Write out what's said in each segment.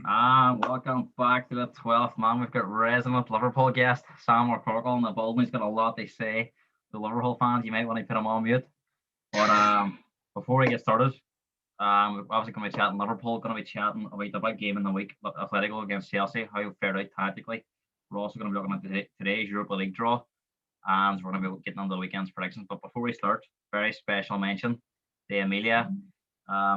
Welcome back to the 12th man. We've got resident Liverpool guest Sam Mc Corkell in the building. He's got a lot to say to Liverpool fans. You might want to put him on mute. But before we get started, we're obviously going to be chatting Liverpool. Going to be chatting about the big game in the week, Atletico against Chelsea, how you fared out tactically. We're also going to be looking at today's Europa League draw, and we're going to be getting on the weekend's predictions. But before we start, very special mention to Amelia.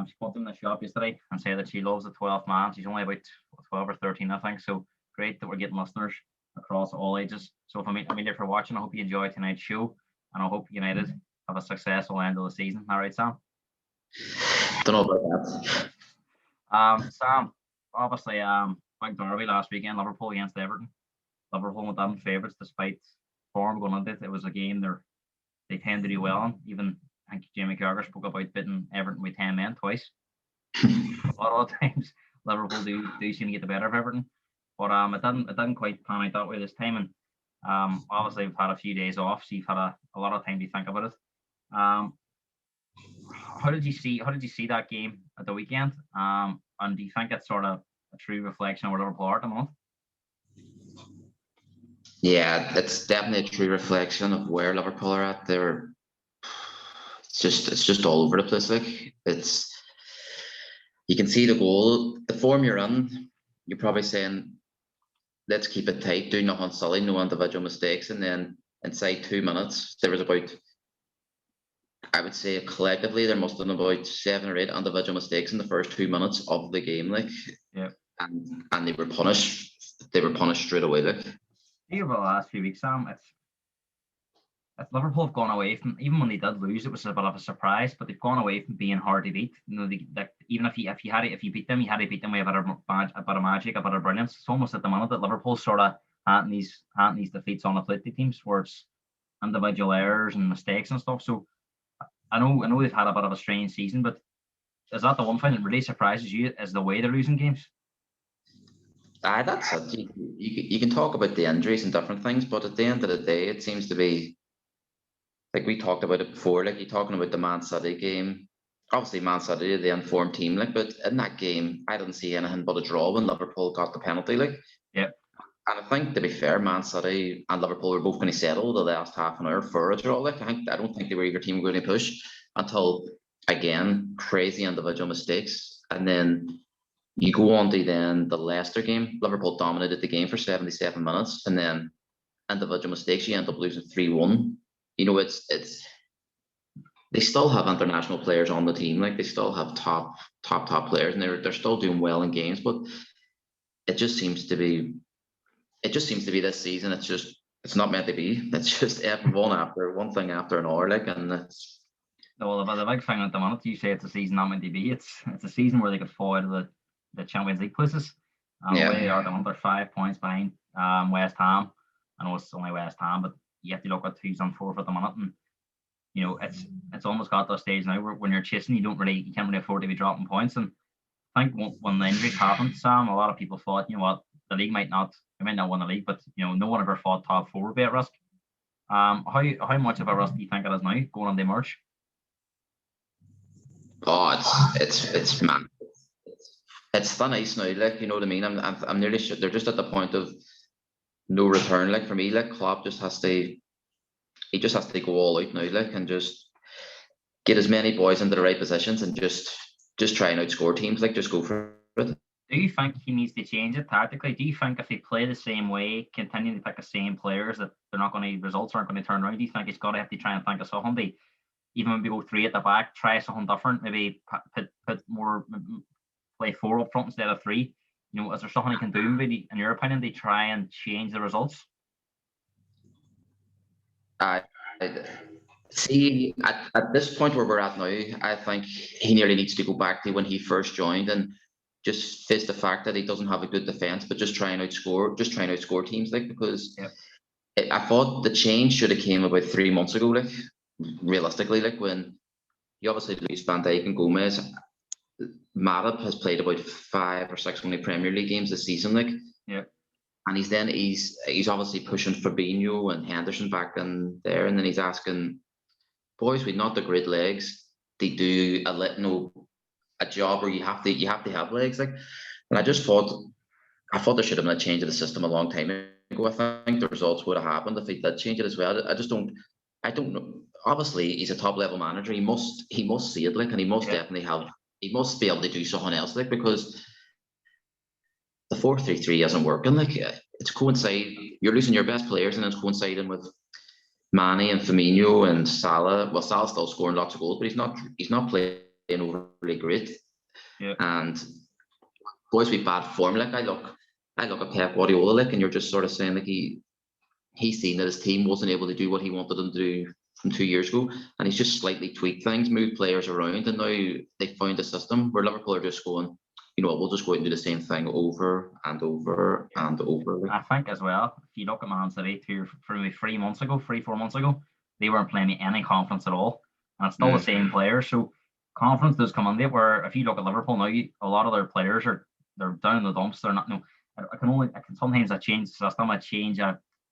She popped in the shop yesterday and said that she loves the 12th man. She's only about 12 or 13, I think. So great that we're getting listeners across all ages. So if Amelia, for watching, I hope you enjoy tonight's show, and I hope United have a successful end of the season. All right, Sam? Don't know about that. Sam, obviously, big derby last weekend, Liverpool against Everton. Liverpool were done favourites despite form going into it. It was a game they tend to do well in. Even I think Jamie Carragher spoke about beating Everton with 10 men twice. A lot of times Liverpool do seem to get the better of Everton, but it didn't quite pan out that way this time. And obviously we've had a few days off, so you've had a lot of time to think about it. How did you see that game at the weekend? And do you think it's sort of a true reflection of where Liverpool are at the moment? Yeah, it's definitely a true reflection of where Liverpool are at. It's just all over the place. Like you can see the goal, the form you're in. You're probably saying, let's keep it tight, do nothing silly, no individual mistakes, and then inside 2 minutes there was about, I would say collectively there must have been about 7 or 8 individual mistakes in the first 2 minutes of the game. Like, yeah, and they were punished. They were punished straight away. Like, over the last few weeks, Sam, it's Liverpool have gone away from, even when they did lose, it was a bit of a surprise, but they've gone away from being hard to beat. You know, even if you beat them, you had to beat them with a bit of magic, a bit of brilliance. It's almost at the moment that Liverpool sort of having these defeats on the plate to teams where it's individual errors and mistakes and stuff. So I know they've had a bit of a strange season, but is that the one thing that really surprises you, is the way they're losing games? That's it. You can talk about the injuries and different things, but at the end of the day, it seems to be, like we talked about it before, like you're talking about the Man City game. Obviously, Man City, the informed team, like, but in that game, I didn't see anything but a draw when Liverpool got the penalty. Like, yeah. And I think, to be fair, Man City and Liverpool were both going to settle the last half an hour for a draw. Like, I don't think they were either team going to push until, again, crazy individual mistakes. And then you go on to then the Leicester game. Liverpool dominated the game for 77 minutes, and then individual mistakes, you end up losing 3-1. You know, it's they still have international players on the team. Like, they still have top players, and they're still doing well in games. But it just seems to be this season. It's not meant to be. It's just one thing after another. Like, and it's. Well, the big thing at the moment, you say it's a season not meant to be. It's a season where they could fall out of the Champions League places. Yeah. They are they're 5 points behind West Ham. I know it's only West Ham, but you have to look at who's on fourth at the minute, and you know it's almost got to a stage now where when you're chasing, you can't really afford to be dropping points. And I think when the injuries happened, Sam, a lot of people thought, you know what, the league might not win the league, but you know, no one ever thought top four would be at risk. How much of a risk do you think it is now going on the March? Oh, it's man. It's thin ice now, like, you know what I mean. I'm nearly sure they're just at the point of no return. Like, for me, like, Klopp just has to go all out now, like, and just get as many boys into the right positions and just try and outscore teams. Like, just go for it. Do you think he needs to change it tactically? Do you think if they play the same way, continue to pick the same players, that results aren't going to turn around? Do you think he's got to have to try and think of something? Even when we go 3 at the back, try something different. Maybe put more, play 4 up front instead of 3. You know, is there something he can do, maybe, in your opinion, to try and change the results? I see, at this point where we're at now, I think he nearly needs to go back to when he first joined and just face the fact that he doesn't have a good defense, but just try and outscore teams, like, because I thought the change should have came about 3 months ago, like, realistically, like, when you obviously lose Van Dijk and Gomez. Matip has played about 5 or 6 only Premier League games this season, like, yeah, and he's obviously pushing Fabinho and Henderson back in there, and then he's asking boys with not the great legs to do a job where you have to have legs, like. And I thought there should have been a change of the system a long time ago. I think the results would have happened if he did change it as well. I don't know. Obviously, he's a top level manager. He must see it, like, and he must definitely he must be able to do something else, like, because the 4-3-3 isn't working. Like, it's coincide. You're losing your best players, and it's coinciding with Mane and Firmino and Salah. Well, Salah's still scoring lots of goals, but he's not playing overly great. Yeah. And boys with bad form. Like, I look at Pep Guardiola, like, and you're just sort of saying, like, he's seen that his team wasn't able to do what he wanted them to do from 2 years ago, and he's just slightly tweaked things, moved players around, and now they found a system where Liverpool are just going, you know, we'll just go out and do the same thing over and over and over. Like. I think as well, if you look at Man City 3 months ago, 4 months ago, they weren't playing any confidence at all, and it's still the same players. So confidence does come in there. Where if you look at Liverpool now, a lot of their players they're down in the dumps. They're not. No, I can sometimes a change the system, a change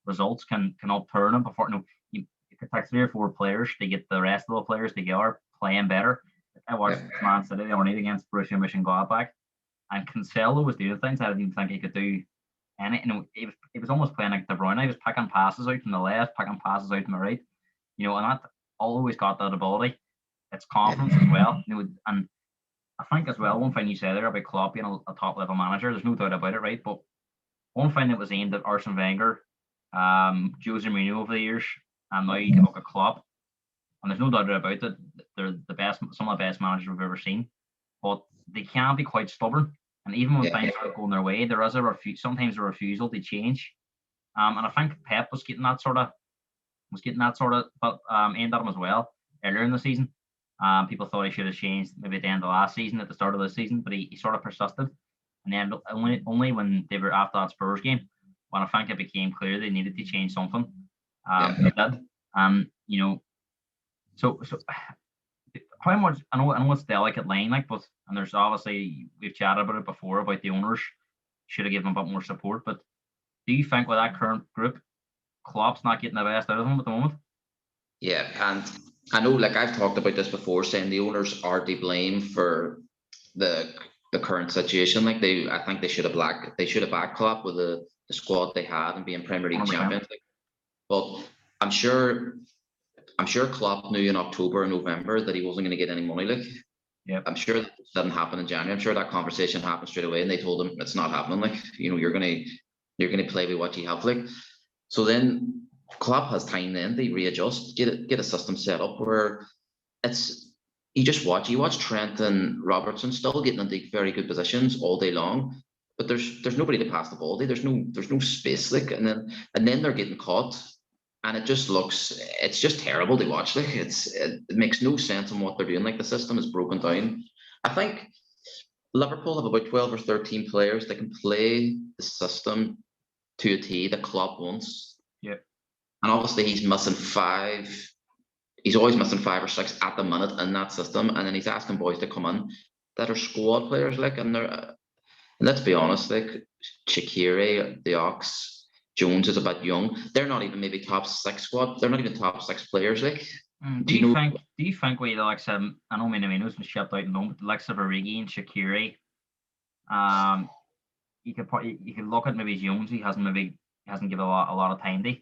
results can upturn them before. No, you could take 3 or 4 players to get the rest of the players together playing better. I watched Man City the other night against Borussia Mönchengladbach, and Cancelo was doing things I didn't even think he could do. And it was almost playing like De Bruyne. He was picking passes out from the left, picking passes out from the right. You know, and that always got that ability. It's confidence as well. You know, and I think as well, one thing you said there about Klopp being a top level manager, there's no doubt about it, right? But one thing that was aimed at Arsene Wenger, Jose Mourinho over the years, and now you can look at Klopp, and there's no doubt about it. They're the best, some of the best managers we've ever seen, but they can be quite stubborn. And even when things aren't going their way, there is sometimes a refusal to change. And I think Pep was getting that sort of but aimed at him as well earlier in the season. People thought he should have changed maybe at the end of last season, at the start of this season, but he sort of persisted. And then only when they were after that Spurs game, when I think it became clear they needed to change something, they did. You know, so how much I know it's a delicate line, like, but and there's obviously we've chatted about it before about the owners should have given him a bit more support. But do you think with that current group, Klopp's not getting the best out of them at the moment? Yeah, and I know, like, I've talked about this before, saying the owners are to blame for the current situation. Like, I think they should have backed Klopp with the squad they had and being Premier League 100%. Champions. Like, but I'm sure Klopp knew in October and November that he wasn't going to get any money. Like, I'm sure that didn't happen in January. I'm sure that conversation happened straight away, and they told him it's not happening. Like, you know, you're gonna play with what you have. Like, so then Klopp has time then to readjust, get a system set up where you watch Trent and Robertson still getting into very good positions all day long, but there's nobody to pass the ball to. There's no space, like, and then they're getting caught. And it's just terrible to watch. Like, it makes no sense on what they're doing. Like, the system is broken down. I think Liverpool have about 12 or 13 players that can play the system to a T that Klopp wants. Yeah. And obviously he's missing 5. He's always missing 5 or 6 at the minute in that system. And then he's asking boys to come in that are squad players, like, and let's be honest, like, Shaqiri, the Ox, Jones is a bit young. They're not even maybe top 6 squad. They're not even top 6 players. Like, do you think with the likes of, I know Minamino's been shipped out in the moment, the likes of Origi and Shaqiri, you could look at maybe Jones. He hasn't given a lot of time to,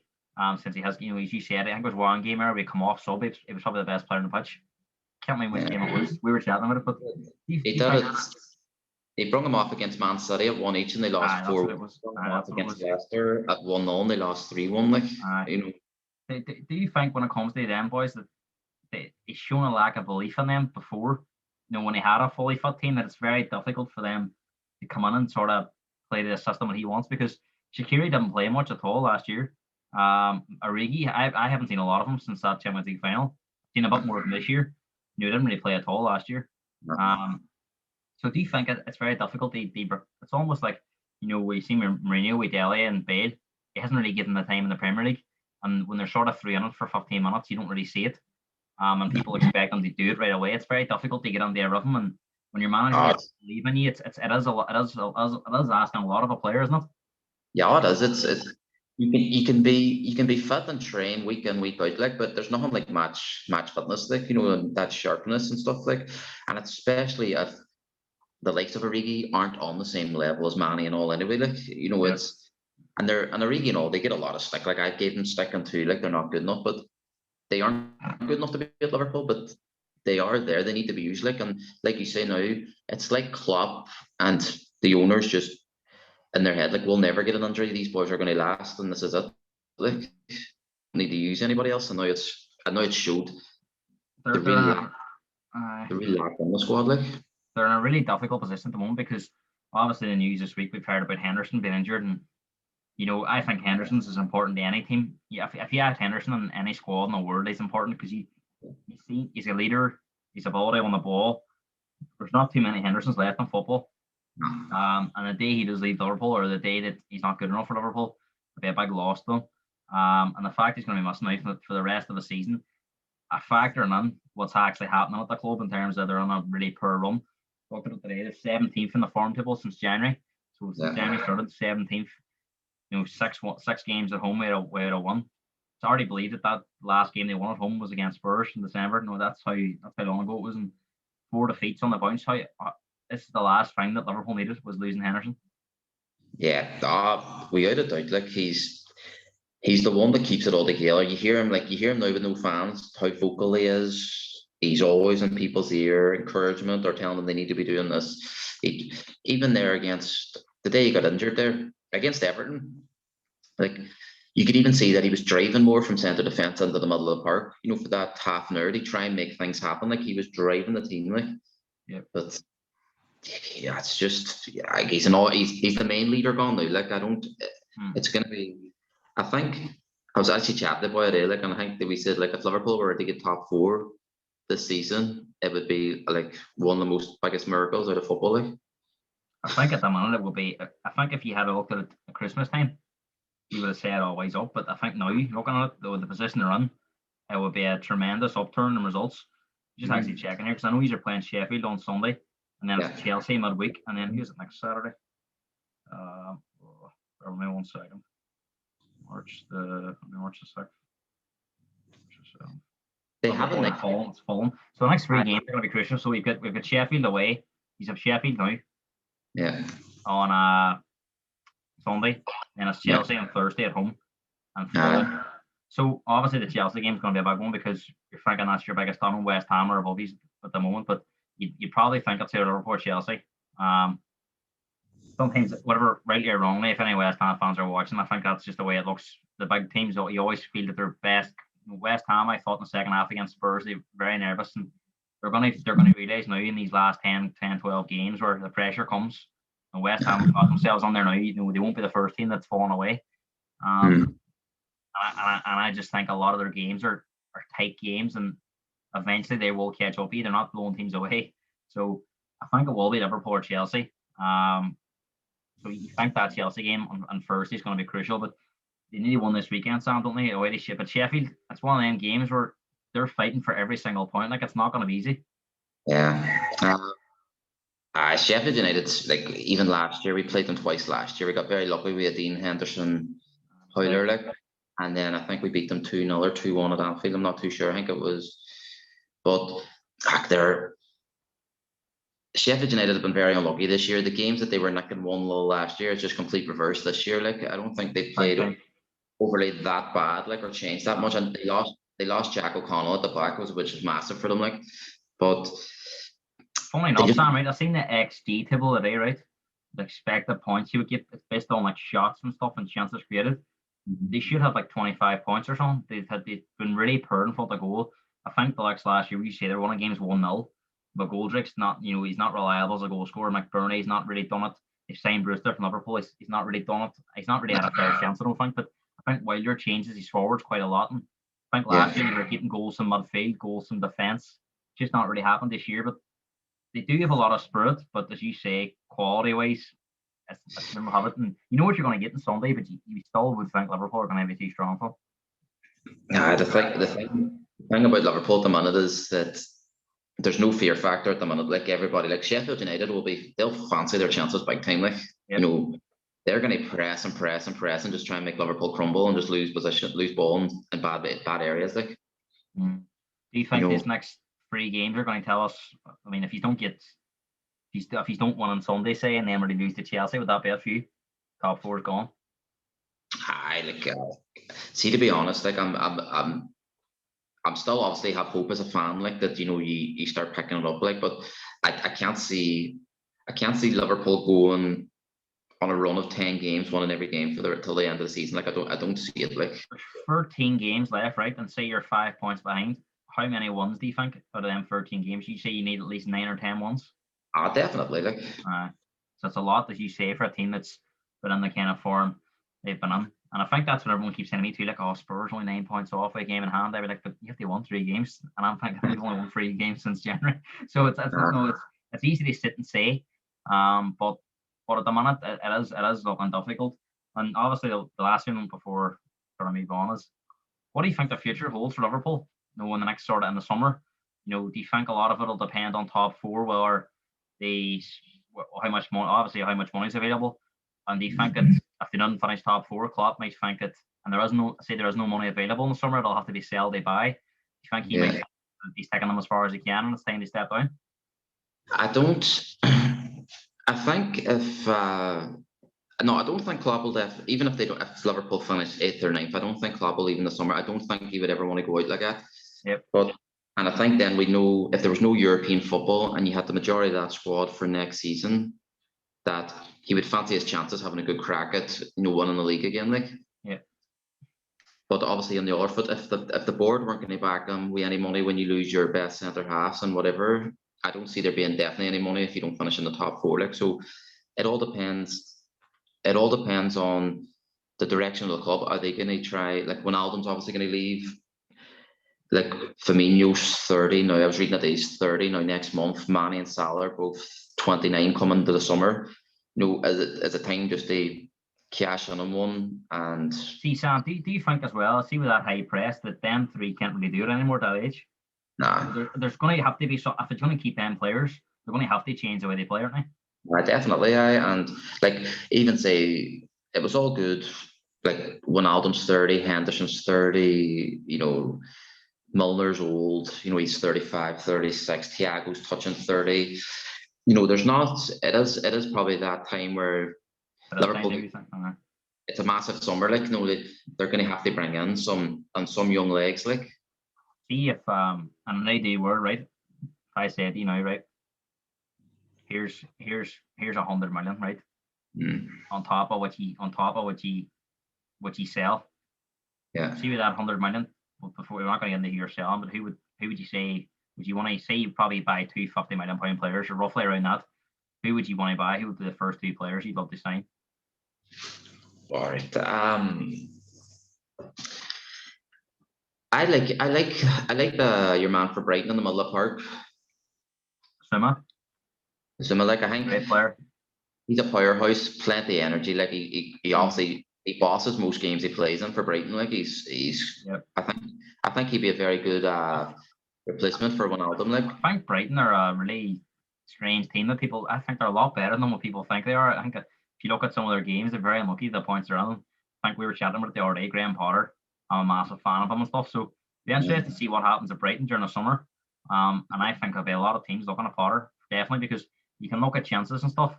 since he has, you know, as you said, I think it was one game where we come off sub. It was probably the best player on the pitch. Can't remember which game it was. We were chatting about it, but they brought him off against Man City at 1 each, and they lost 4. Against Leicester at 1-0, they lost 3-1. Like, you know. Do you think when it comes to them boys that he's shown a lack of belief in them before? You know, when he had a fully fit team, that it's very difficult for them to come in and sort of play the system that he wants, because Shaqiri didn't play much at all last year. Origi, I haven't seen a lot of him since that Champions League final. I've seen a bit more of him this year. You know, he didn't really play at all last year. So do you think it's very difficult to it's almost like, you know, we see Mourinho with Dele and Bale, he hasn't really given the time in the Premier League, and when they're sort of 3 in it for 15 minutes, you don't really see it. And people expect them to do it right away. It's very difficult to get into a rhythm, and when your manager is leaving you, it is asking a lot of a player, isn't it? Yeah, it is. You can be fit and train week in, week out, like, but there's nothing like match fitness, like, you know, and that sharpness and stuff, like, and especially if the likes of Origi aren't on the same level as Manny and all anyway. Like, you know, Yeah. it's and Origi and all, they get a lot of stick. Like, I gave them stick on too, like they're not good enough, but they aren't good enough to be at Liverpool, but they are there. They need to be used. Like, and like you say now, it's like Klopp and the owners just in their head, like, we'll never get an injury. These boys are going to last, and this is it. Like, need to use anybody else, and now it's showed They're the real they're lack, the real lack in the squad. Like, they're in a really difficult position at the moment because obviously in the news this week we've heard about Henderson being injured, and I think Henderson's as important to any team. Yeah, if you have Henderson in any squad in the world, he's important because you see he's a leader, he's ability on the ball. There's not too many Hendersons left in football. And the day he does leave Liverpool, or the day that he's not good enough for Liverpool, it'll be a big loss to them. And the fact he's going to be missing out for the rest of the season, a factoring in what's actually happening at the club in terms of they're on a really poor run. Looked at it today, they're 17th in the form table since January. So since January started, 17th. 6 games at home, we had a one. It's hard to believe that last game they won at home was against Spurs in December. No, that's how long ago it was, and 4 defeats on the bounce. This is the last thing that Liverpool needed was losing Henderson. yeah, without a doubt, like he's the one that keeps it all together. You hear him now with no fans, how vocal he is. He's always in people's ear, encouragement, or telling them they need to be doing this. Even there against the day he got injured there against Everton, like, you could even see that he was driving more from centre defence into the middle of the park. For that half an hour to try and make things happen. Like, he was driving the team. Like, yeah, but yeah, it's just he's the main leader gone now. Like, I don't. It's gonna be. I think I was actually chatting about it, like, and I think that we said, like, if Liverpool were to get top 4 this season, it would be like one of the most biggest miracles out of football. Like, I think at the moment it will be. I think if you had looked at it at Christmas time, you would have said always up. But I think now, looking at it, the position they're in, it would be a tremendous upturn in results. Just actually checking here because I know you're playing Sheffield on Sunday, and then it's Chelsea midweek, and then who's it next Saturday? Bear with me 1 second. March the 6th. they haven't. It's Fulham. So the next 3 games are going to be crucial. So we've got Sheffield away. He's have Sheffield now. Yeah. On Sunday, and it's Chelsea on Thursday at home, and Fulham. So obviously the Chelsea game is going to be a big one because you're thinking that's your biggest tunnel. West Ham are above you at the moment, but you probably think it's Liverpool or Chelsea. Sometimes, whatever, rightly or wrongly, if any West Ham fans are watching, I think that's just the way it looks. The big teams, you always feel that they're best. West Ham, I thought in the second half against Spurs, they were very nervous, and they're going to realise now in these last 10, 12 games where the pressure comes, and West Ham got themselves on there now. They won't be the first team that's fallen away. And I just think a lot of their games are tight games, and eventually they will catch up. They're not blowing teams away, so I think it will be Liverpool or Chelsea. So you think that Chelsea game on Thursday is going to be crucial, but they need to win this weekend, Sam, don't they? Away to ship at Sheffield. It's one of them games where they're fighting for every single point. Like, it's not going to be easy. Yeah. Sheffield United, like, even last year, we played them twice last year. We got very lucky. We had Dean Henderson, Hoyler, like, and then I think we beat them 2-0 or 2-1 at Anfield. I'm not too sure. I think it was, but Sheffield United have been very unlucky this year. The games that they were nicking 1-0 last year, it's just complete reverse this year. Like, I don't think they played overly that bad, like, or changed that much. And they lost Jack O'Connell at the back, which is massive for them. Like, but funny enough, Sam, right? I've seen the XG table today, right? The expected points you would get, it's based on like shots and stuff and chances created. They should have like 25 points or something. They've been really poor in front of goal. I think the last year we say they're winning games 1-0. But Goldrick's not, he's not reliable as a goal scorer. McBurney's not really done it. They've signed Brewster from Liverpool. He's not really done it. He's not really had a fair chance, I don't think. But I think Wilder changes his forwards quite a lot. And I think last year they were getting goals from midfield, goals from defence. Just not really happened this year. But they do have a lot of spirit. But as you say, quality-wise, it's never have it. And you know what you're going to get on Sunday, but you still would think Liverpool are going to be too strong for. The thing about Liverpool at the minute is that there's no fear factor at the minute. Like, everybody, like Sheffield United they'll fancy their chances big time. Like, they're going to press and just try and make Liverpool crumble and just lose position, lose ball in bad areas. Like, do you think these next 3 games are going to tell us? I mean, if you don't get If he's don't win on Sunday, say, and then when he lose to Chelsea, would that be a few? Top four is gone. See, to be honest, like I'm still obviously have hope as a fan, like that. You start picking it up, like, but I can't see Liverpool going on a run of 10 games, winning every game till the end of the season. Like I don't see it. Like there's 13 games left, right? And say you're 5 points behind. How many wins do you think out of them 13 games? You say you need at least 9 or 10 wins. Definitely. Like so it's a lot, as you say, for a team that's been in the kind of form they've been in. And I think that's what everyone keeps saying to me too. Like, oh, Spurs only 9 points off a game in hand. I'd be like, but you have to won 3 games, and I'm thinking they've only won 3 games since January. So it's easy to sit and say, but at the minute it is looking difficult. And obviously the last thing before sort of move on is, what do you think the future holds for Liverpool? In the next sort of in the summer, do you think a lot of it will depend on top four, where how much money is available? And do you think that if they don't finish top four, Klopp might think that, and there is no money available in the summer, it'll have to be sell they buy. Do you think he's taking them as far as he can, and it's time to step down? I don't. I think I don't think Klopp will even if Liverpool finish 8th or 9th, I don't think Klopp will leave in the summer. I don't think he would ever want to go out like that. Yep. And I think then we know, if there was no European football and you had the majority of that squad for next season, that he would fancy his chances having a good crack at winning the league again. Like, yeah. But obviously on the other foot, if the board weren't going to back him with any money when you lose your best centre halves and whatever, I don't see there being definitely any money if you don't finish in the top four. Like, so it all depends. It all depends on the direction of the club. Are they going to try, like, Wijnaldum's obviously going to leave. Like, Firmino's 30 now. I was reading that he's 30 now next month. Mane and Salah are both 29 coming to the summer. As a time just to cash in on one. And see, Sam, do you think as well, see with that high press, that them three can't really do it anymore at that age? Nah. There's going to have to be, so if it's going to keep them players, they're going to have to change the way they play, aren't they? Definitely, and like, even say it was all good. Like, Wijnaldum's 30, Henderson's 30, Milner's old, he's 35, 36, Thiago's touching 30. There's not, it is probably that time where Liverpool, it's a massive summer, like, they're going to have to bring in some young legs, like. See if, and an ideal word, right? If I said, right, here's 100 million, right? On top of what you sell. Yeah. See with that 100 million, before we're not going to get into your selling, but who would you say, would you want to say you probably buy 2 50 million pound players, or roughly around that? Who would you want to buy? Who would be the first 2 players you'd love to sign? All right. I like your man for Brighton in the middle of the park. Zuma, like, I think great player. He's a powerhouse, plenty of energy. Like, he obviously he bosses most games he plays in for Brighton. Like, he's yep. I think he'd be a very good replacement for Wijnaldum. Like, I think Brighton are a really strange team that I think they're a lot better than what people think they are. I think if you look at some of their games, they're very unlucky, the points they're on. I think we were chatting about it the other day, Graham Potter. I'm a massive fan of him and stuff. So be interested to see what happens at Brighton during the summer. And I think there'll be a lot of teams looking at Potter, definitely, because you can look at chances and stuff,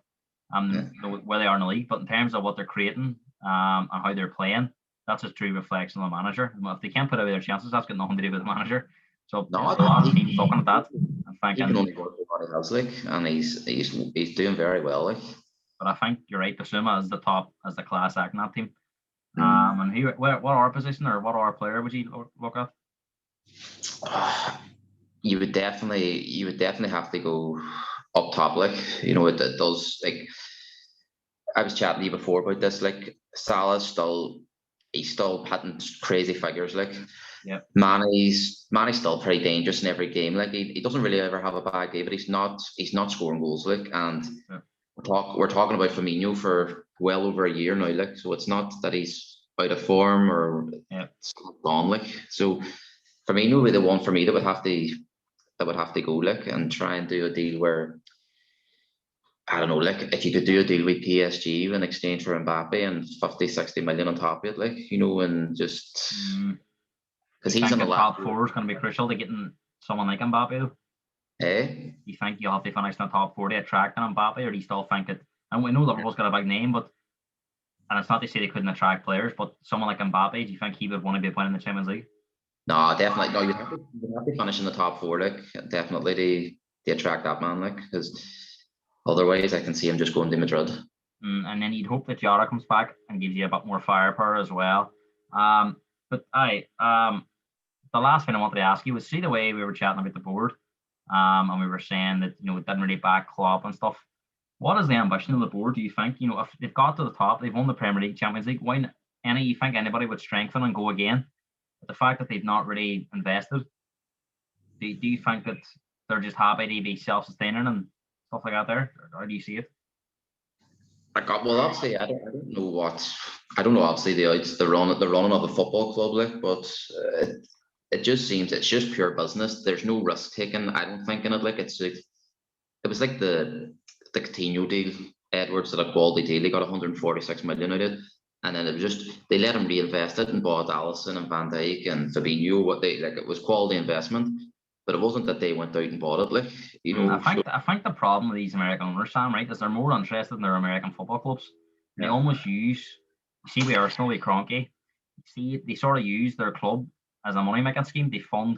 where they are in the league, but in terms of what they're creating and how they're playing, that's a true reflection of the manager. If they can't put away their chances, that's got nothing to do with the manager. So a lot of teams looking at that and thinking, he can only work with what he has, like, and he's doing very well, like. But I think you're right. Basuma is the class act in that team. And what our position or what our player would you look at? You would definitely have to go up top, like, it does, like, I was chatting to you before about this, like, Salah's still hitting crazy figures, like. Yeah. Mane's still pretty dangerous in every game, like, he doesn't really ever have a bad game, but he's not scoring goals, like, and we're talking about Firmino for well over a year now, like, so it's not that he's out of form or gone, like. So Firmino would be the one for me that would have to go, like, and try and do a deal where, I don't know, like, if you could do a deal with PSG in exchange for Mbappe and 50-60 million on top of it, like, and just because he's in the top four is going to be crucial to getting someone like Mbappe. Eh? Do you think you have to finish in the top 4 to attract an Mbappe, or do you still think that? And we know Liverpool's got a big name, but and it's not to say they couldn't attract players, but someone like Mbappe, do you think he would want to be playing in the Champions League? No, definitely. No, you'd have to finish in the top four, like definitely to attract that man, like because otherwise I can see him just going to Madrid. And then you'd hope that Jota comes back and gives you a bit more firepower as well. But the last thing I wanted to ask you was, see the way we were chatting about the board, and we were saying that we didn't really back Klopp and stuff. What is the ambition of the board? Do you think if they've got to the top, they've won the Premier League, Champions League? Why you think anybody would strengthen and go again? But the fact that they've not really invested, do you think that they're just happy to be self-sustaining and stuff like that there, or do you see it? Well, obviously, I don't know. Obviously, the running of a football club, like, but it just seems it's just pure business. There's no risk taken. I don't think in it. Like it was like the Coutinho deal. Edwards did a quality deal. He got 146 million out of it, and then it was just they let him reinvest it and bought Allison and Van Dijk and Fabinho. It was quality investment, but it wasn't that they went out and bought it. Like I think the problem with these American owners, Sam, right, is they're more interested in their American football clubs. They almost use, you see, with Arsenal, with Kroenke, see, they sort of use their club as a money making scheme. They fund,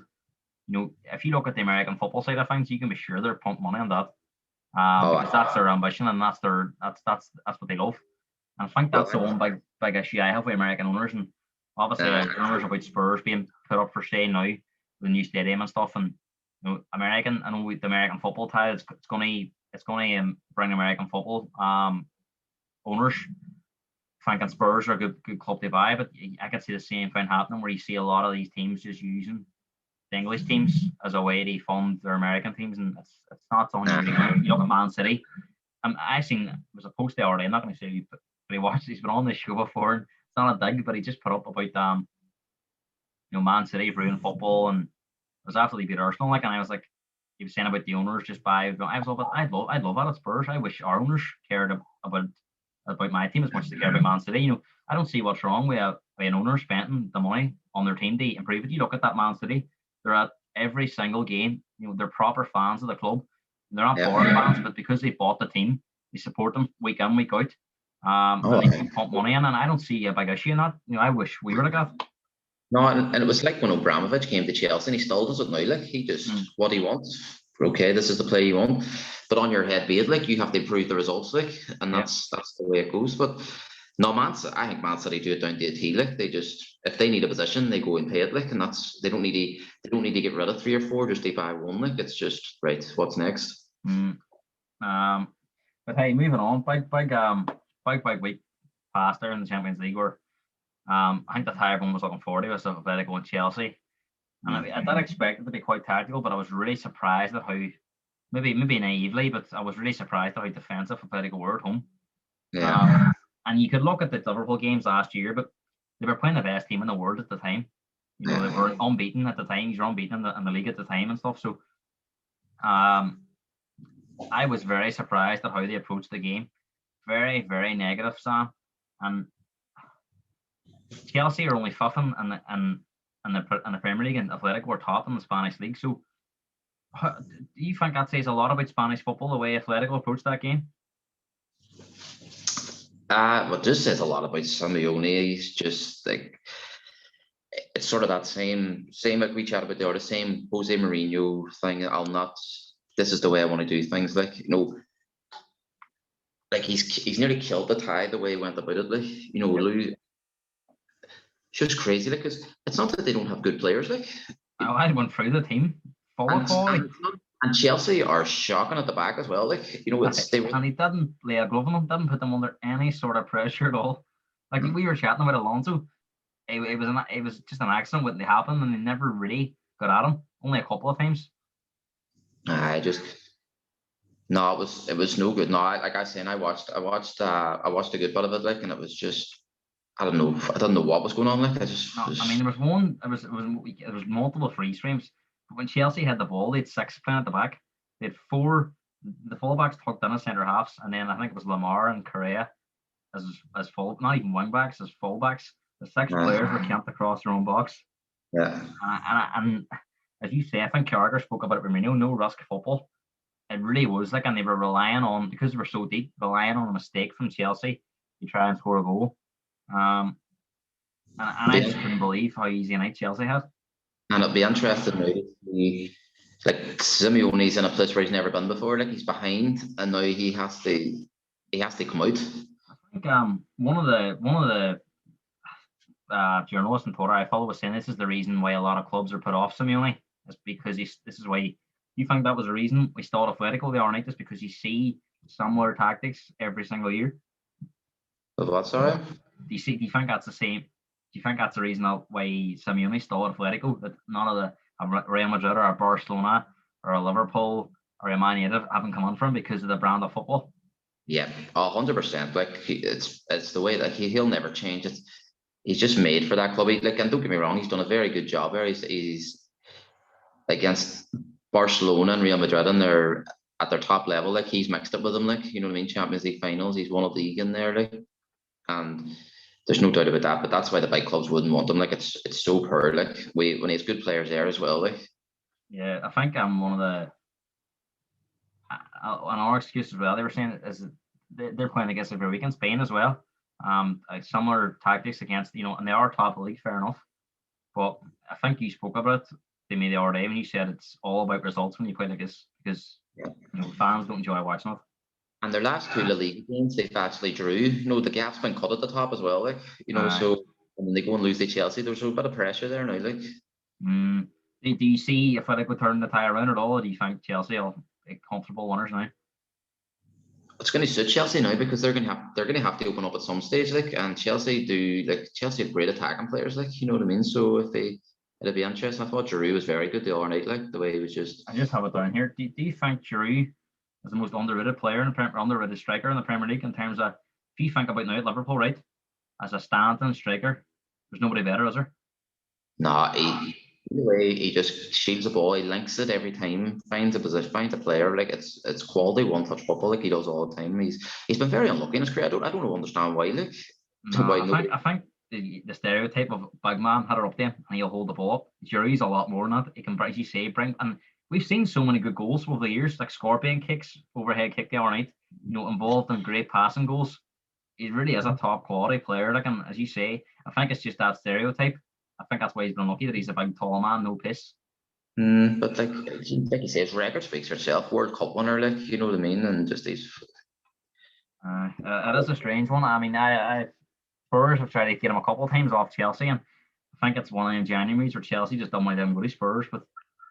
if you look at the American football side of things, you can be sure they're pumping money on that. Because that's their ambition and that's what they love. And I think that's the one big issue I have with American owners. And obviously, rumors about Spurs being put up for sale now, the new stadium and stuff. And American, I know with the American football tide, it's going to bring American football owners thinking Spurs are a good club to buy. But I can see the same thing happening where you see a lot of these teams just using the English teams as a way to fund their American teams, and it's not something you look at Man City. I seen there was a post there already. I'm not going to say, but he watched. He's been on this show before. And it's not a dig, but he just put up about Man City ruining football, and it was after they beat Arsenal. Like, and I was like, he was saying about the owners just buy. I was all, I'd love that at Spurs. I wish our owners cared about my team as much as they care about Man City. I don't see what's wrong with an owner spending the money on their team to improve it. You look at that Man City. They're at every single game. They're proper fans of the club. They're not bored fans, but because they bought the team, they support them week in, week out. And they pump money in, and I don't see a big issue in that. I wish we were like that. No, and it was like when Abramovich came to Chelsea, and he still does it now. Like he just what he wants. Okay, this is the play you want, but on your head be it. Like you have to improve the results, like, and that's the way it goes. But no, I think Man City do it down to a T. Like they just, if they need a position, they go and pay it. Like, and they don't need to get rid of 3 or 4 just to buy one. Like it's just right. What's next? But hey, moving on. Big week past there in the Champions League where I think the tie everyone was looking forward to was Atletico and Chelsea. And I did expect it to be quite tactical, but I was really surprised at how, maybe naively, but I was really surprised at how defensive Atletico were at home. Yeah. And you could look at the Liverpool games last year, but they were playing the best team in the world at the time. They were unbeaten at the time. You were unbeaten in the league at the time and stuff. So I was very surprised at how they approached the game. Very, very negative, Sam. And Chelsea are only fifth in the Premier League, and Atletico were top in the Spanish league. So do you think that says a lot about Spanish football, the way Atletico approached that game? Well, it just says a lot about Simeone. He's just like, it's sort of that same like we chatted about the same Jose Mourinho thing. This is the way I want to do things. Like, like he's nearly killed the tie the way he went about it. Like, it's just crazy. Like, because it's not that they don't have good players. Like, I went through the team full of quality. And Chelsea are shocking at the back as well. Like, and he didn't lay a glove on them, didn't put them under any sort of pressure at all. Like we were chatting about Alonso, it was just an accident when they happened, and they never really got at him. Only a couple of times. It was no good. No, like I said, I watched a good bit of it, like, and it was just, I don't know what was going on. Like, I mean, there was one. It was multiple freeze frames. When Chelsea had the ball, they had 6 playing at the back. They had 4. The fullbacks tucked in as centre halves, and then I think it was Lamar and Correa as full, not even wing backs, as fullbacks. The 6 players were camped across their own box. Yeah. And as you say, I think Carragher spoke about it with Mourinho, no risk football. It really was like, and they were relying on, because they were so deep, relying on a mistake from Chelsea to try and score a goal. And I just couldn't believe how easy a night Chelsea had. And it'll be interesting now to see, like, Simeone's in a place where he's never been before. Like, he's behind, and now he has to come out. I think one of the journalists on Twitter I follow was saying this is the reason why a lot of clubs are put off Simeone. Is because this is why you think that was the reason we stalled Atletico the other night, is because you see similar tactics every single year. Of what, sorry? Do you think that's the same? Do you think that's the reason why Simeone stalled Atletico? That none of the Real Madrid or a Barcelona or a Liverpool or a Man United haven't come on from because of the brand of football? Yeah, 100%. Like, it's the way that he'll never change it. He's just made for that club. And don't get me wrong, he's done a very good job there. He's against Barcelona and Real Madrid, and they're at their top level. Like, he's mixed up with them. Like, you know what I mean? Champions League finals. He's won a league in there. Like, and there's no doubt about that. But that's why the big clubs wouldn't want him. Like, it's so poor. Like, when he has good players there as well. Like, yeah, I think one of the on our excuse as well. They were saying is they're playing against every week in Spain as well. Like similar tactics against, and they are top of the league, fair enough. But I think you spoke about it to me the other day when you said it's all about results when you play like this, because fans don't enjoy watching it. And their last two La Liga games, they've actually drew. The gap's been cut at the top as well. Like, so when they go and lose to Chelsea, there's a bit of pressure there now. Like, do you see if Atletico turn the tie around at all, or do you think Chelsea will be comfortable winners now? It's going to suit Chelsea now, because they're going to have to open up at some stage. Like, and Chelsea have great attacking players. Like, you know what I mean. So it'll be interesting. I thought Giroud was very good the other night. Like, the way he was just. I just have it down here. Do you think Giroud is the most underrated player underrated striker in the Premier League in terms of, if you think about now at Liverpool, right, as a standing striker, there's nobody better, is there? Nah, the way he just shields the ball, he links it every time, finds a position, finds a player. Like, it's quality one-touch football, like he does all the time. He's been very unlucky in his career. I don't understand why. Like, I think the stereotype of big man had it up there and he'll hold the ball up. Giroud's a lot more than that. He can, as you say, and we've seen so many good goals over the years, like scorpion kicks, overhead kick the other night, involved in great passing goals. He really is a top quality player. Like, and as you say, I think it's just that stereotype. I think that's why he's been unlucky, that he's a big tall man, no piss. But like you say, his record speaks for itself. World Cup winner, like, you know what I mean, and just these. It is a strange one. I mean, Spurs have tried to get him a couple of times off Chelsea, and I think it's one of the Januaries where Chelsea just don't want to go to Spurs. But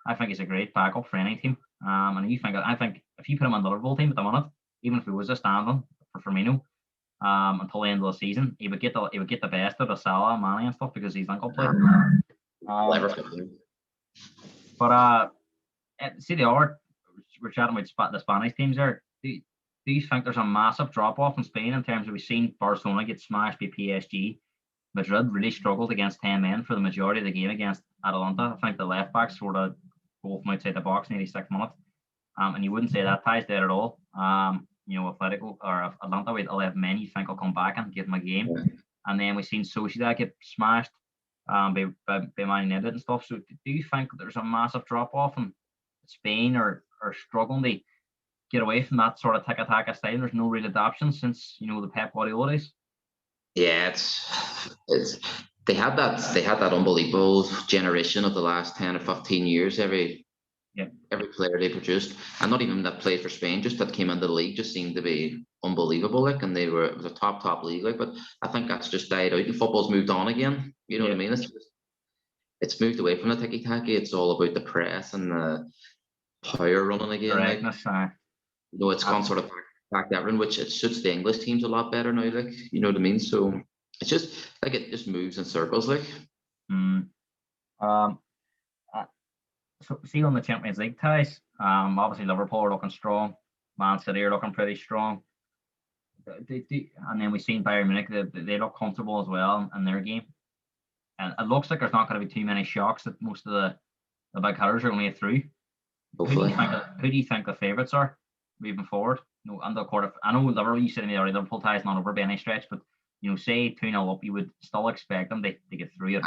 I think he's a great backup for any team. And I think if you put him on the Liverpool team at the minute, even if he was a stand-in for Firmino, until the end of the season, he would get the best of the Salah, Mane, and stuff, because he's ankle play. But see, we're chatting about the Spanish teams there. Do you think there's a massive drop off in Spain in terms of, we've seen Barcelona get smashed by PSG? Madrid really struggled against 10 men for the majority of the game against Atalanta. I think the left back sort of goal from outside the box in 86 minutes. And you wouldn't say that ties there at all. Atletico or Atlanta with 11 men, you think will come back and give them a game. Yeah. And then we've seen Sociedad get smashed by Man United and stuff. So do you think there's a massive drop off in Spain, or struggling to get away from that sort of tiki-taka style? There's no real adoption since the Pep Guardiola days. Yeah, it's they had that unbelievable generation of the last 10 or 15 years. Every player they produced, and not even that played for Spain, just that came into the league, just seemed to be unbelievable. Like, and it was a top league. Like, but I think that's just died out, and football's moved on again. You know what I mean? It's moved away from the tiki-taka. It's all about the press and the power running again. Correctness, it's gone sort of back to everyone, which it suits the English teams a lot better now. Like, you know what I mean? So it's just like it just moves in circles. Like, So see on the Champions League ties, obviously Liverpool are looking strong, Man City are looking pretty strong. And then we've seen Bayern Munich, they look comfortable as well in their game. And it looks like there's not going to be too many shocks, that most of the big hitters are going to get through. Who do you think the favourites are moving forward? And the quarter. I know Liverpool, you said to me already, Liverpool ties not over by any stretch, but say 2-0 up, you would still expect them to get through it.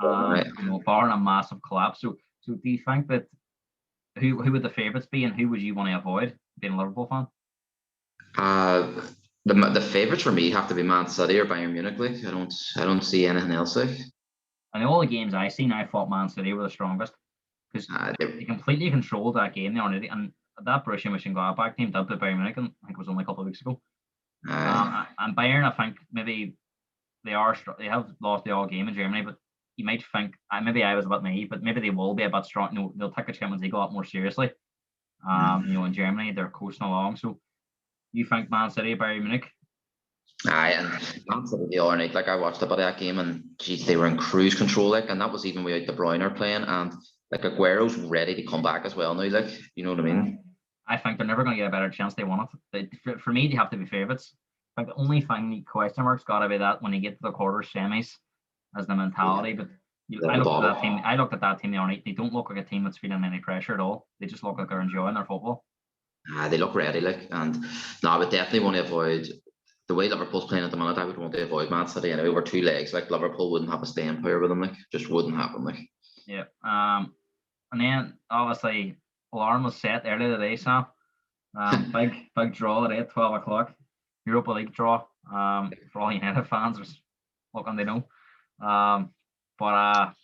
Barring a massive collapse. So So do you think that who would the favourites be, and who would you want to avoid being a Liverpool fan? The favourites for me have to be Man City or Bayern Munich. Like I don't see anything else. Like And all the games I seen, I thought Man City were the strongest because they completely controlled that game. They already, and that Borussia Mönchengladbach team did to Bayern Munich, and I think it was only a couple of weeks ago. And Bayern, I think maybe they have lost the all game in Germany, but you might think maybe I was a bit naive, but maybe they will be a bit strong. You know, they'll take the Champions League a lot more seriously. You know, in Germany they're coasting along. So you think Man City, Bayern Munich? Aye, and Man City the other night, like I watched a bit of that game, and geez, they were in cruise control, like, and that was even without De Bruyne playing, and like Aguero's ready to come back as well now. Like, you know what I mean? I think they're never going to get a better chance. They want it. For me, they have to be favourites. I think the only thing question mark's got to be that when you get to the quarters, semis, as the mentality. But I looked at that team. I looked at that team the other night. They don't look like a team that's feeling any pressure at all. They just look like they're enjoying their football. They look ready, like, and no, I would definitely want to avoid the way Liverpool's playing at the minute. I would want to avoid Man City anyway. Over 2 legs, like Liverpool wouldn't have a staying power with them, like, just wouldn't happen, like. Yeah. And then obviously alarm was set earlier today, Sam. Big draw today at 12 o'clock. Europa League draw. For all United fans, what can they know? But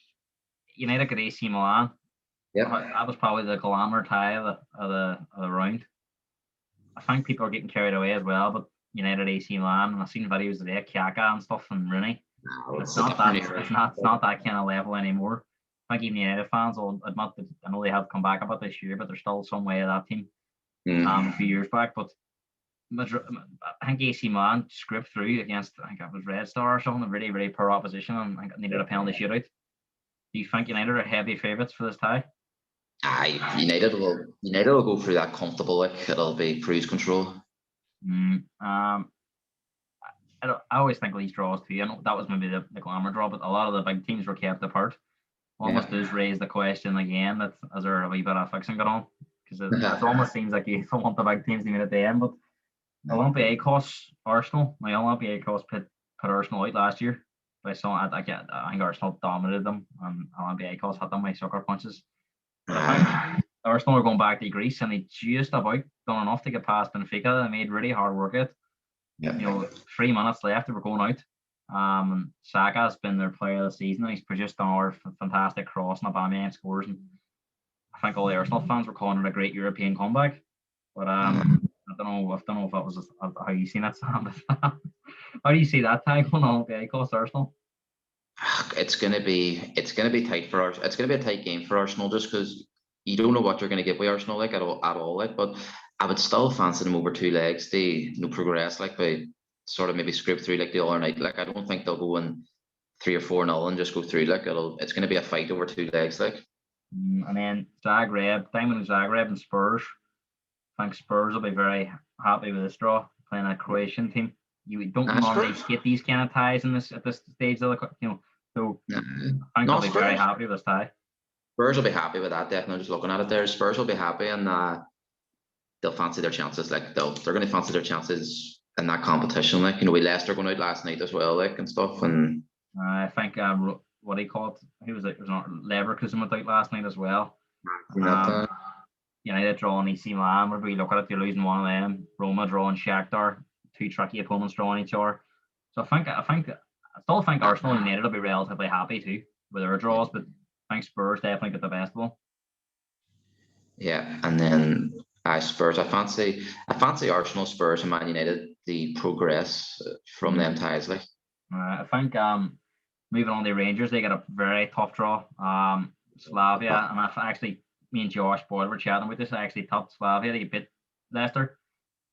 United got AC Milan. Yeah. That was probably the glamour tie of the round. I think people are getting carried away as well, but United AC Milan, and I've seen videos of Kaka and stuff and Rooney. No, It's not that kind of level anymore. I think even United fans will admit that I know they have come back a bit this year, but they're still some way of that team. A few years back, but Madrid, I think AC Milan scraped through against, I think it was Red Star or something, a really, really poor opposition, and I think needed a penalty shootout. Do you think United are heavy favourites for this tie? United will go through that comfortable, like, it'll be cruise control. I always think these draws too. I know that was maybe the glamour draw, but a lot of the big teams were kept apart. Almost does raise the question again that is there a wee bit of fixing going on? Because it almost seems like you don't want the big teams to meet at the end. But Olympiacos, Arsenal, Olympiacos put Arsenal out last year. By some, I think Arsenal dominated them, and Olympiacos had them by sucker punches. But I think Arsenal are going back to Greece, and they just about done enough to get past Benfica. They made really hard work of it. You know, 3 minutes left, they were going out. And Saka has been their player of the season. He's produced another fantastic cross, and Aubameyang scores. And I think all the Arsenal fans were calling it a great European comeback. But I don't know if that was how you seen it, Sam. How do you see that tie going on? Olympiacos Arsenal? It's gonna be tight for Arsenal. It's gonna be a tight game for Arsenal, just because you don't know what you're gonna get with Arsenal, like, at all. Like, but I would still fancy them over 2 legs. They progress, like, by sort of maybe scrape through like the other night. Like, I don't think they'll go in 3 or 4-0 and just go through. Like, it's gonna be a fight over 2 legs, like. And then Zagreb and Spurs. I think Spurs will be very happy with this draw, playing a Croatian team. You don't normally get these kind of ties at this stage of the, you know. So I think they'll be very happy with this tie. Spurs will be happy with that, definitely. Just looking at it there, Spurs will be happy, and they'll fancy their chances. Like, they're going to fancy their chances in that competition. Like, you know, with Leicester going out last night as well, like, and stuff. And I think what he called, who was it? It was not Leverkusen went out last night as well. United drawing AC Milan. Wherever you look at it, you're losing one of them. Roma drawing Shakhtar. 2 tricky opponents drawing each other. So I still think Arsenal and United will be relatively happy too with their draws, but I think Spurs definitely get the best of them. Yeah, and then Spurs. I fancy Arsenal, Spurs, and Man United the progress from them ties. Like, I think moving on to Rangers, they got a very tough draw. Slavia, and actually me and Josh Boyle were chatting with this. I actually topped Slavia. They beat Leicester.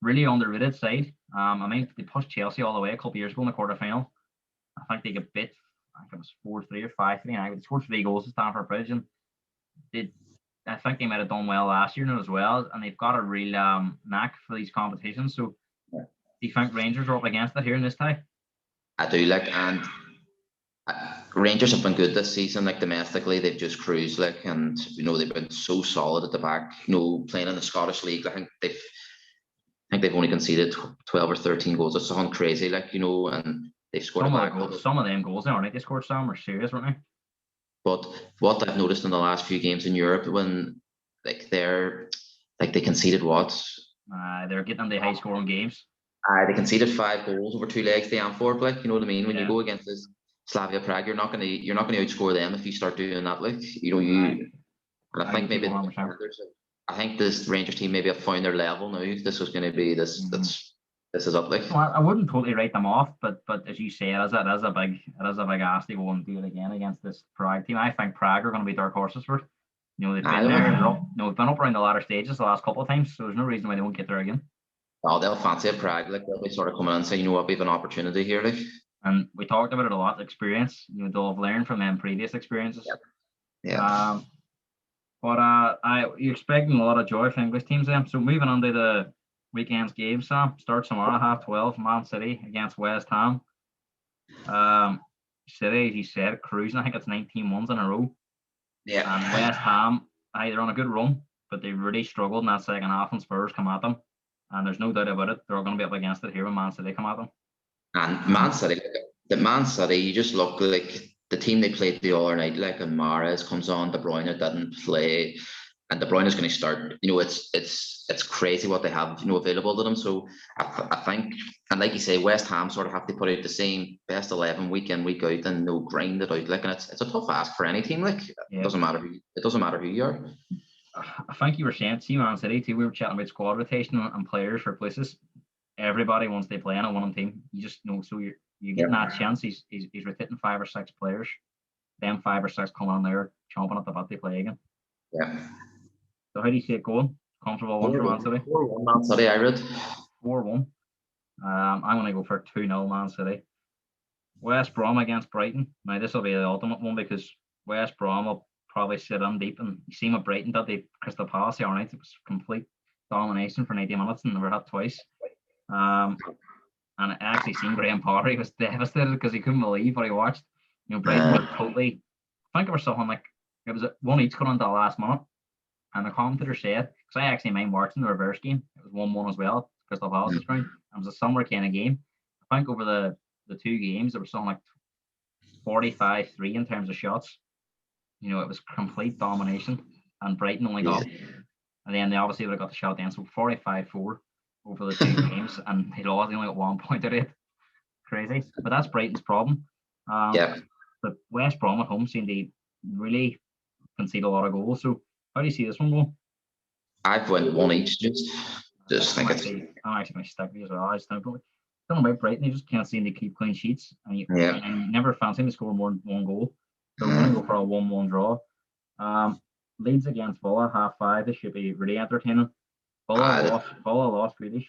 Really underrated side. I mean, they pushed Chelsea all the way a couple of years ago in the quarterfinal. I think they got beat. I think it was 4-3 or 5-3. And they scored 3 goals to Stamford Bridge, and I think they might have done well last year as well. And they've got a real knack for these competitions. So, do you think Rangers are up against it here in this tie? I do, like, and Rangers have been good this season. Like, domestically, they've just cruised, like, and you know, they've been so solid at the back. You know, playing in the Scottish League, I think they've only conceded 12 or 13 goals. It's something crazy, like, you know, and they've scored some of them goals, aren't they? They scored some were serious, weren't they? But what I've noticed in the last few games in Europe, when they conceded what? They're getting into high scoring games. They conceded 5 goals over 2 legs to Antwerp. Like, you know what I mean? When you Yeah. go against this Slavia Prague, you're not gonna outscore them if you start doing that. Like, you know, and I think maybe 100%. I think this Rangers team maybe have found their level now. This was going to be this. This is up. Like, Well, I wouldn't totally write them off, but as you say, it is a big ask to go and do it again against this Prague team. I think Prague are going to be dark horses for it. You know, they've been there. They've been up around the latter stages the last couple of times, so there's no reason why they won't get there again. Oh, they'll fancy a Prague. Like, they'll be sort of coming in and saying, you know what, we have an opportunity here. Like, and we talked about it a lot. Experience. You know, they'll have learned from them previous experiences. Yeah. You're expecting a lot of joy from English teams then. So moving on to the weekend's game, Sam, starts tomorrow 12:30. Man City against West Ham. City, as you said, cruising. I think it's 19 wins in a row. Yeah. And West Ham, they're on a good run, but they really struggled in that second half when Spurs come at them. And there's no doubt about it. They're going to be up against it here when Man City come at them. And Man City, you just look like the team they played the other night. Like, and Mahrez comes on, De Bruyne didn't play, and De Bruyne is going to start. You know, it's crazy what they have, you know, available to them. So I think, and like you say, West Ham sort of have to put out the same best 11 week in, week out, and grind it out. Like, and it's a tough ask for any team. Like, it doesn't matter who you are. I think you were saying, see Man City too. We were chatting about squad rotation and players for places. Everybody wants to play in a one team. You just know, so you're getting that chance. He's rotating 5 or 6 players. Then 5 or 6 coming on there, chomping at the bit to play again. Yeah. So how do you see it going? Comfortable one for Man City? 4-1 Man City, I read. 4-1. I'm going to go for 2-0 Man City. West Brom against Brighton. Now this will be the ultimate one because West Brom will probably sit in deep, and you see what Brighton did. They Crystal Palace the other night. It was complete domination for 90 minutes and they were hit twice. And I actually seen Graham Potter. He was devastated because he couldn't believe what he watched. You know, Brighton were totally. I think it was something like it was one each coming into the last minute, and the commentator said, because I actually mind watching the reverse game. It was 1-1 as well. Crystal Palace's ground. It was a summer kind of game. I think over the 2 games there was something like 45-3 in terms of shots. You know, it was complete domination, and Brighton only got, and then they obviously would have got the shot then. So 45-4 over the 2 games, and they only got 1 point out of it. Crazy, but that's Brighton's problem. But West Brom at home seem to really concede a lot of goals. So how do you see this one going? I've went 1 each. Just think I'm actually going to stick with you as well. I just don't about Brighton. They just can't seem to keep clean sheets, and you never fancy them to score more than 1 goal. So I'm going to go for a 1-1 draw. Leeds against Villa, 5:30. This should be really entertaining. Villa lost Grealish.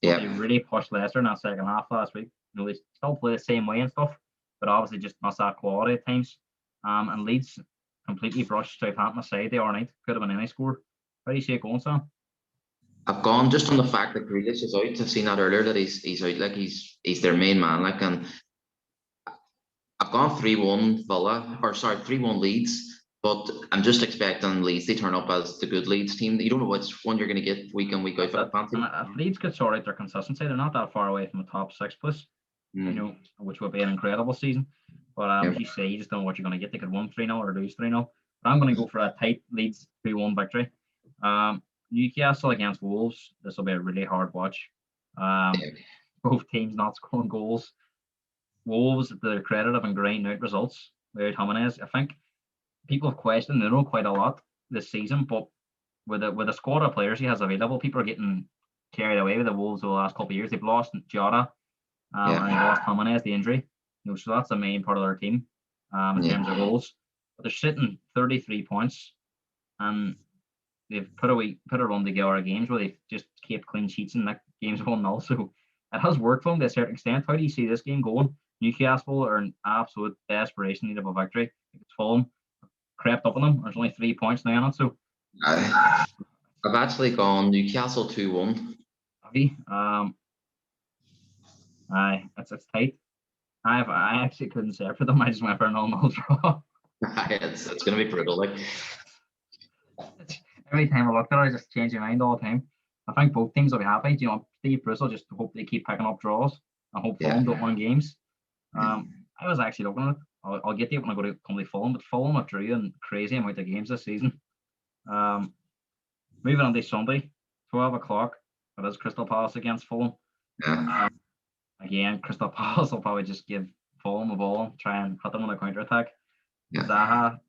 Yeah. They really pushed Leicester in that second half last week. You know, they still play the same way and stuff, but obviously just not that quality at times. And Leeds completely brushed Southampton aside the other night. Could have been any score. How do you see it going, Sam? I've gone just on the fact that Grealish is out. I've seen that earlier that he's out. Like, he's their main man. Like, and I've gone 3-1 Villa, 3-1 Leeds. But I'm just expecting Leeds to turn up as the good Leeds team. You don't know which one you're going to get week in, week out. If Leeds could sort out their consistency, they're not that far away from the top 6 place, you know, which would be an incredible season. But as you say, you just don't know what you're going to get. They could win 3-0 or lose 3-0. But I'm going to go for a tight Leeds 3-1 victory. Newcastle against Wolves. This will be a really hard watch. Both teams not scoring goals. Wolves, to their credit, have been grinding out results without Jimenez. I think people have questioned, they know quite a lot this season, but with a squad of players he has available, people are getting carried away with the Wolves over the last couple of years. They've lost Jota, and they lost Jimenez, the injury. You know, so that's the main part of their team in terms of goals. But they're sitting 33 points, and they've put a run together of games where they've just kept clean sheets in that games 1-0. So it has worked for them to a certain extent. How do you see this game going? Newcastle are in absolute desperation need of a victory. It's Fulham crept up on them. There's only 3 points now on it, so I've actually gone Newcastle 2-1. Have you? It's tight. I actually couldn't say for them. I just went for a normal draw. It's going to be brutal. Like, every time I look at it, I just change my mind all the time. I think both teams will be happy. You know, Steve Bruce will just hope they keep picking up draws and hope Fulham don't win games. I was actually looking at it. I'll get to it when I come to Fulham, but Fulham have drew in crazy amount of games this season. Moving on to Sunday, 12 o'clock. It is Crystal Palace against Fulham. Yeah. Again, Crystal Palace will probably just give Fulham a ball, try and hit them on a counter attack. Yeah. Zaha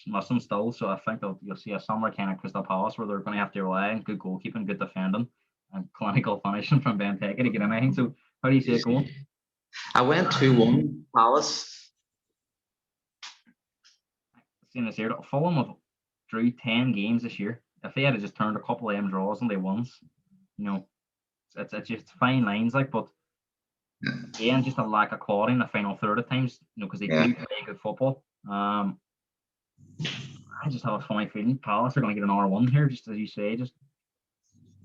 missing still, so I think you'll see a similar kind of Crystal Palace where they're going to have to rely on good goalkeeping, good defending, and clinical finishing from Benteke to get anything. So how do you see it going? I went 2-1 Palace. Seeing this here, Fulham have drew 10 games this year. If they had just turned a couple of them draws and they wins, it's just fine lines, like, but again, just a lack of quality in the final third at times, because they do play good football. I just have a funny feeling Palace are going to get an R1 here, just as you say, just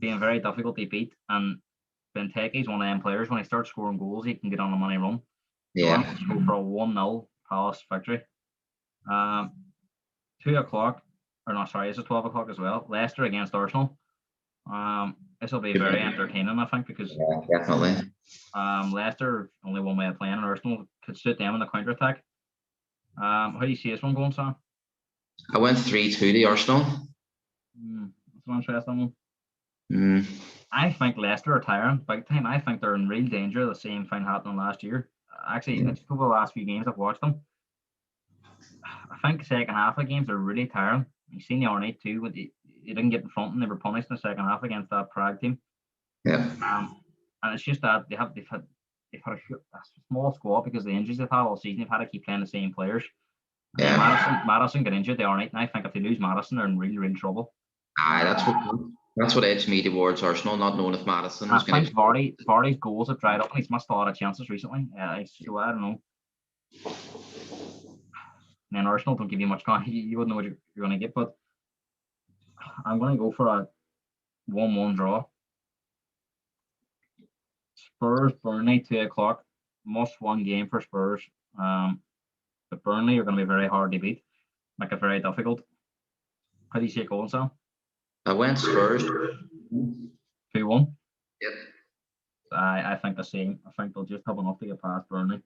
being very difficult to beat. And Benteke's one of them players, when he starts scoring goals, he can get on a money run. Yeah. So I'm going to go for a 1-0 Palace victory. 2 o'clock, or no, sorry, this is 12 o'clock as well. Leicester against Arsenal. This will be very entertaining, I think, because definitely. Leicester only one way of playing, and Arsenal could suit them in the counter attack. How do you see this one going, Sam? I went 3-2 to Arsenal. That's an interesting one. I think Leicester are tiring big time. I think they're in real danger of the same thing happening last year. Actually, it's over the last few games I've watched them. I think the second half of the games are really tiring. You've seen the other night too, but they didn't get in front and they were punished in the second half against that Prague team. Yeah. And it's just that they've had a small squad because of the injuries they've had all season. They've had to keep playing the same players. Yeah. Madison got injured the other night, and I think if they lose Madison, they're in real trouble. That's what edged me towards Arsenal, not knowing if Madison was going to. Vardy's goals have dried up, and he's missed a lot of chances recently. So I don't know. And then Arsenal don't give you much. You wouldn't know what you're going to get, but I'm going to go for a 1-1 draw. Spurs Burnley 2 o'clock, must-win game for Spurs. But Burnley are going to be very hard to beat, make it very difficult. How do you see it going, Sam? I went Spurs 2-1. Yep. I think the same. I think they'll just have enough to get past Burnley.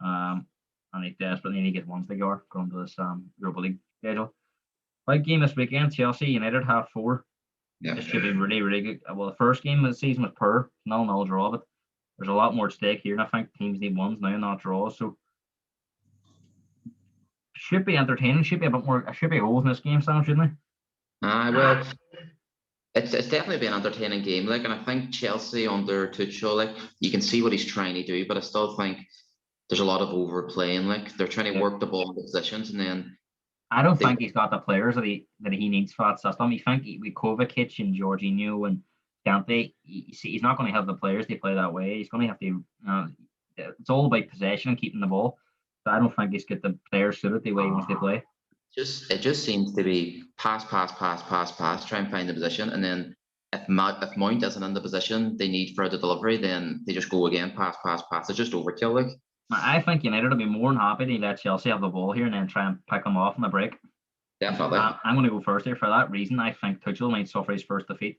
And they desperately need to get ones they are going to this Europa League schedule. Big game this weekend, Chelsea United 4:30. Yeah. This should be really, really good. Well, the first game of the season was 0-0 draw, but there's a lot more at stake here, and I think teams need wins now, not draws. So should be entertaining. Should be a bit more. Should be goals in this game, Sam, shouldn't they? Well, it's definitely been an entertaining game, like, and I think Chelsea under Tuchel, like, you can see what he's trying to do, but I still think there's a lot of overplaying. Like, they're trying to work the ball into positions, and then I don't think he's got the players that he needs for that system. You think with Kovacic and Jorginho and Kante, he's not going to have the players to play that way. He's going to have to. It's all about possession and keeping the ball. So I don't think he's got the players suited the way he wants to play. It just seems to be pass, try and find the position, and then if Mount isn't in the position they need for the delivery, then they just go again, pass. It's just overkill, like. I think United will be more than happy to let Chelsea have the ball here and then try and pick them off in the break. Definitely. I'm going to go first here for that reason. I think Tuchel might suffer his first defeat.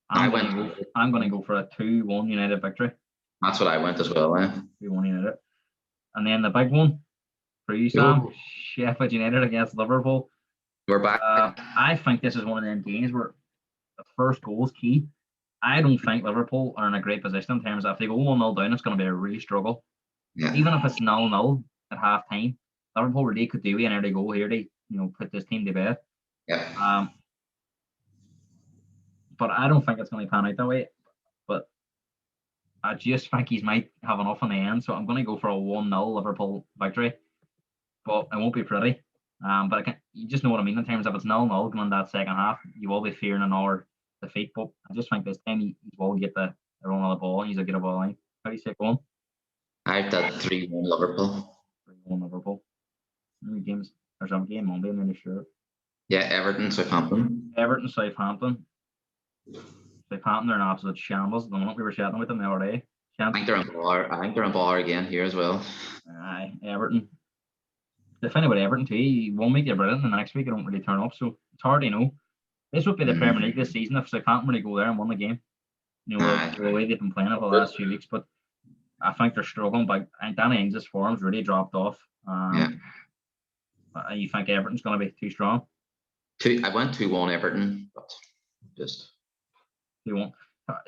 I'm going to go for a 2-1 United victory. That's what I went as well. 2-1 United. And then the big one for you, Sam, Sheffield United against Liverpool. We're back. I think this is one of them games where the first goal is key. I don't think Liverpool are in a great position in terms of if they go 1-0 down, it's going to be a real struggle. Yeah. Even if it's 0-0 at half time, Liverpool really could do an early goal here to put this team to bed. Yeah. But I don't think it's going to pan out that way. But I just think he might have enough in the end, so I'm going to go for a 1-0 Liverpool victory. But it won't be pretty. But you just know what I mean in terms of it's 0-0 going in that second half. You will be fearing another defeat, but I just think this time he will get the run of the ball and he's a get a ball line. How do you see it going? I've done 3-1 Liverpool. 3-1 Liverpool. Games. There's a game Monday, I'm really sure. Yeah, Everton, Southampton. Southampton, they're an absolute shambles. The moment we were chatting with them the other day. I think they're on bar again here as well. Aye, Everton. The thing about Everton too, 1 week they're brilliant and the next week they don't really turn up, so it's hard to know. This would be the Premier League this season if Southampton really go there and won the game. The way they've been playing over the last few weeks, but I think they're struggling. But Danny Ings' form's really dropped off. You think Everton's going to be too strong? I went 2-1 Everton, but just 2-1.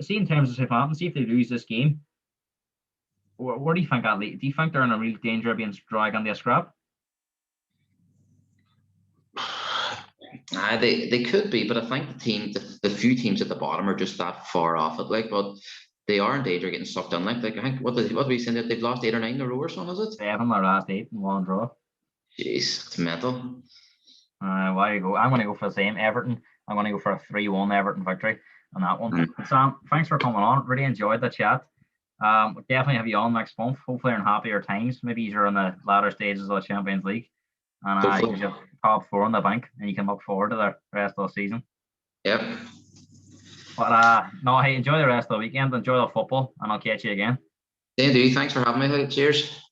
See, in terms of Southampton, see if they lose this game, where do you think that leads? Do you think they're in a real danger of being dragged on the scrap? They could be, but I think the few teams at the bottom are just that far off it. Like, but they are in danger of getting sucked in. Like I think what do we say that they've lost 8 or 9 in a row or something? Is it? 7 their last 8 and 1 draw. Jeez, it's mental. There you go. I'm going to go for the same Everton. I'm going to go for a 3-1 Everton victory on that one. Sam, thanks for coming on. Really enjoyed the chat. We'll definitely have you on next month. Hopefully in happier times. Maybe you're in the latter stages of the Champions League. And you have top 4 in the bank and you can look forward to the rest of the season. Yep. But no, hey, enjoy the rest of the weekend. Enjoy the football and I'll catch you again. Indeed. Thanks for having me. Cheers.